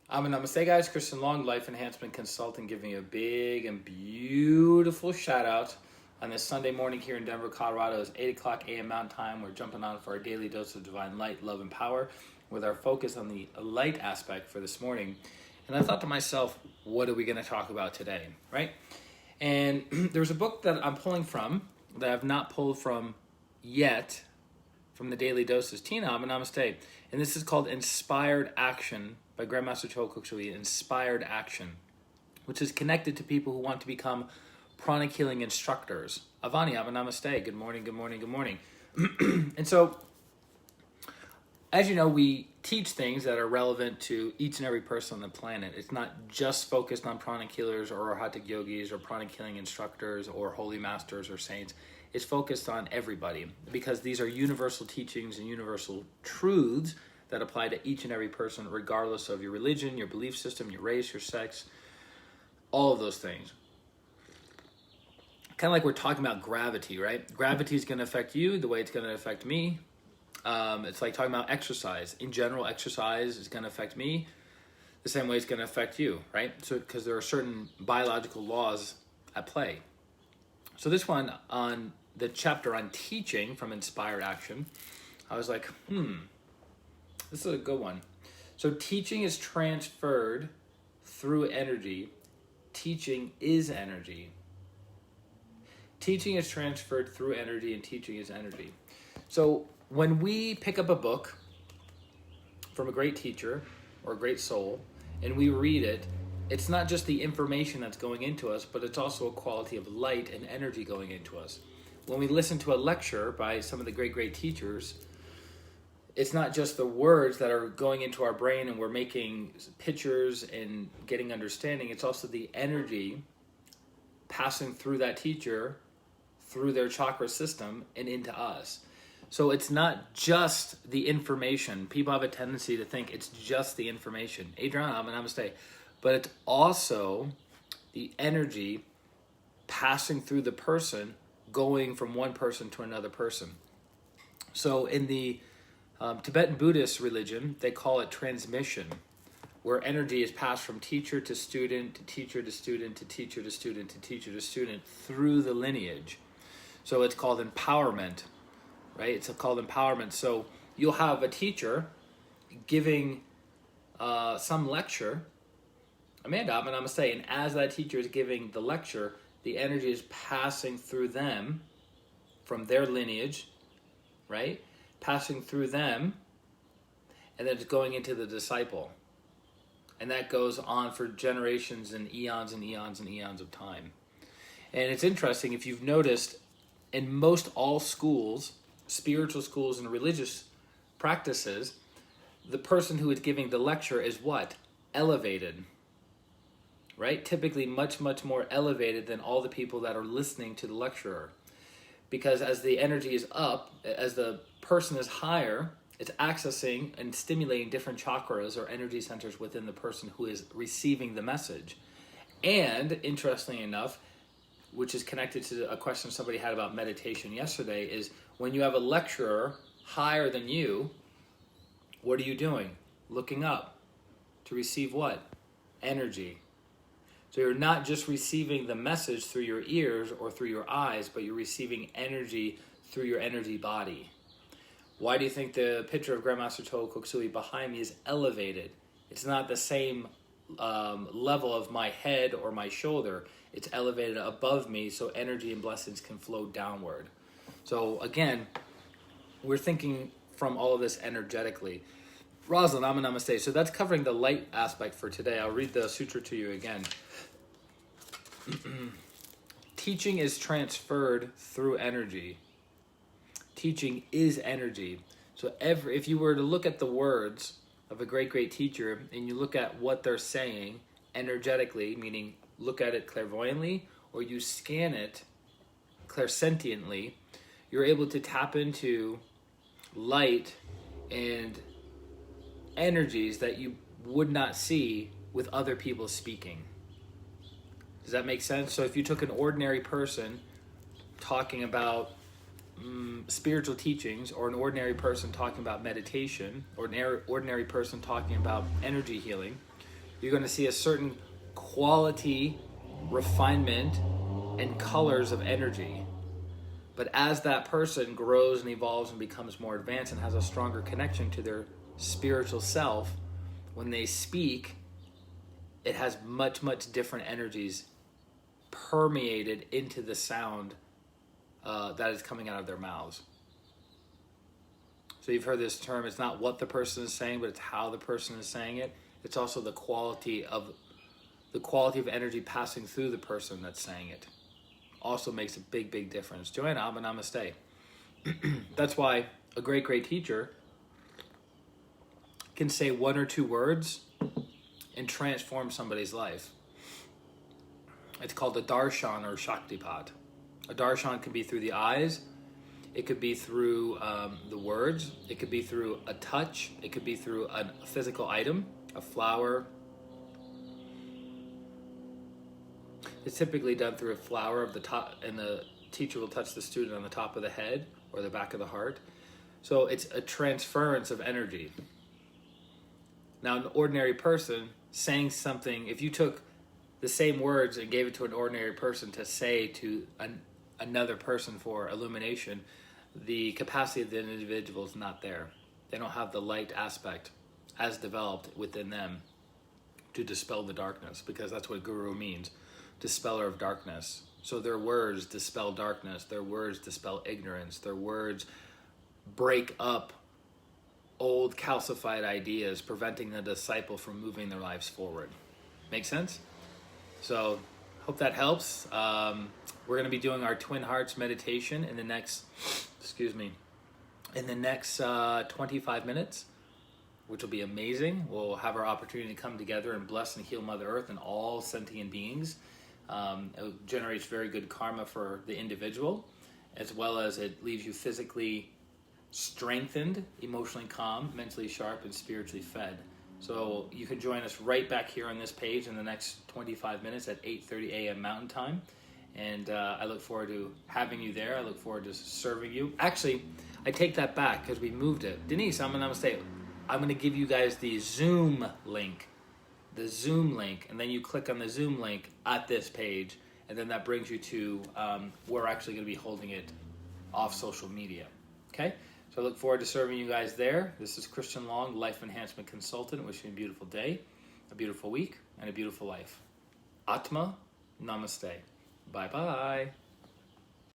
Namaste, guys. ChristianRLong, Life Enhancement Consultant, giving you a big and beautiful shout out on this Sunday morning here in Denver, Colorado. It's 8 o'clock a.m. Mountain Time. We're jumping on for our daily dose of divine light, love, and power with our focus on the light aspect for this morning. And I thought to myself, what are we going to talk about today, right? And there's a book that I'm pulling from that I've not pulled from yet from the daily doses. Tina, Namaste. And this is called Inspired Action by Grandmaster Choa Kok Sui, Inspired Action, which is connected to people who want to become pranic healing instructors. Avani, Namaste. Good morning, good morning, good morning. And so, as you know, we teach things that are relevant to each and every person on the planet. It's not just focused on pranic healers or arhatic yogis or pranic healing instructors or holy masters or saints. It's focused on everybody because these are universal teachings and universal truths that apply to each and every person, regardless of your religion, your belief system, your race, your sex, all of those things. Kind of like we're talking about gravity, right? Gravity is going to affect you the way it's going to affect me. It's like talking about exercise. In general, exercise is going to affect me the same way it's going to affect you, right? So, because there are certain biological laws at play. So this one, on the chapter on teaching from Inspired Action, I was like, this is a good one. So teaching is transferred through energy. Teaching is energy. Teaching is transferred through energy, and teaching is energy. So when we pick up a book from a great teacher or a great soul, and we read it, it's not just the information that's going into us, but it's also a quality of light and energy going into us. When we listen to a lecture by some of the great teachers, it's not just the words that are going into our brain and we're making pictures and getting understanding. It's also the energy passing through that teacher, through their chakra system, and into us. So it's not just the information. People have a tendency to think it's just the information. Adrian, Namaste. But it's also the energy passing through the person, going from one person to another person. So in the Tibetan Buddhist religion, they call it transmission, where energy is passed from teacher to student, to teacher to student, to teacher to student, to teacher to student through the lineage. So it's called empowerment, right? It's called empowerment. So you'll have a teacher giving some lecture, Amanda, Namaste, and as that teacher is giving the lecture, the energy is passing through them from their lineage, right? Passing through them, and then it's going into the disciple. And that goes on for generations and eons and eons and eons of time. And it's interesting, if you've noticed, in most all schools, spiritual schools and religious practices, the person who is giving the lecture is what? Elevated. Right? Typically much more elevated than all the people that are listening to the lecturer. Because as the energy is up, as the person is higher, it's accessing and stimulating different chakras or energy centers within the person who is receiving the message. And interestingly enough, which is connected to a question somebody had about meditation yesterday, is when you have a lecturer higher than you, what are you doing? Looking up to receive what? Energy. So you're not just receiving the message through your ears or through your eyes, but you're receiving energy through your energy body. Why do you think the picture of Grandmaster Choa Kok Sui behind me is elevated? It's not the same level of my head or my shoulder. It's elevated above me so energy and blessings can flow downward. So again, we're thinking from all of this energetically. Rosalind, Namaste. So that's covering the light aspect for today. I'll read the sutra to you again. Teaching is transferred through energy. Teaching is energy. So if you were to look at the words of a great teacher and you look at what they're saying energetically, meaning look at it clairvoyantly, or you scan it clairsentiently, you're able to tap into light and energies that you would not see with other people speaking. Does that make sense? So if you took an ordinary person talking about spiritual teachings, or an ordinary person talking about meditation, or an ordinary person talking about energy healing, You're going to see a certain quality, refinement, and colors of energy. But as that person grows and evolves and becomes more advanced and has a stronger connection to their spiritual self, when they speak, it has much, much different energies permeated into the sound that is coming out of their mouths. So you've heard this term, it's not what the person is saying, but it's how the person is saying it. It's also the quality of energy passing through the person that's saying it. Also makes a big, big difference. Joanna, Abba Namaste. That's why a great, great teacher can say one or two words and transform somebody's life. It's called a darshan or shaktipat. A darshan can be through the eyes. It could be through the words. It could be through a touch. It could be through a physical item, a flower. It's typically done through a flower of the top, and the teacher will touch the student on the top of the head or the back of the heart. So it's a transference of energy. Now, an ordinary person saying something, if you took the same words and gave it to an ordinary person to say to another person for illumination, the capacity of the individual is not there. They don't have the light aspect as developed within them to dispel the darkness, because that's what guru means, dispeller of darkness. So their words dispel darkness, their words dispel ignorance, their words break up old calcified ideas, preventing the disciple from moving their lives forward. Make sense? So hope that helps. We're going to be doing our Twin Hearts meditation in the next, 25 minutes, which will be amazing. We'll have our opportunity to come together and bless and heal Mother Earth and all sentient beings. It generates very good karma for the individual, as well as it leaves you physically strengthened, emotionally calm, mentally sharp, and spiritually fed. So you can join us right back here on this page in the next 25 minutes at 8:30 a.m. Mountain Time. And I look forward to having you there. I look forward to serving you. Actually, I take that back because we moved it. Denise, I'm going to give you guys the Zoom link. And then you click on the Zoom link at this page, and then that brings you to where we're actually going to be holding it off social media. Okay? So I look forward to serving you guys there. This is Christian Long, Life Enhancement Consultant, wishing you a beautiful day, a beautiful week, and a beautiful life. Atma, Namaste. Bye-bye.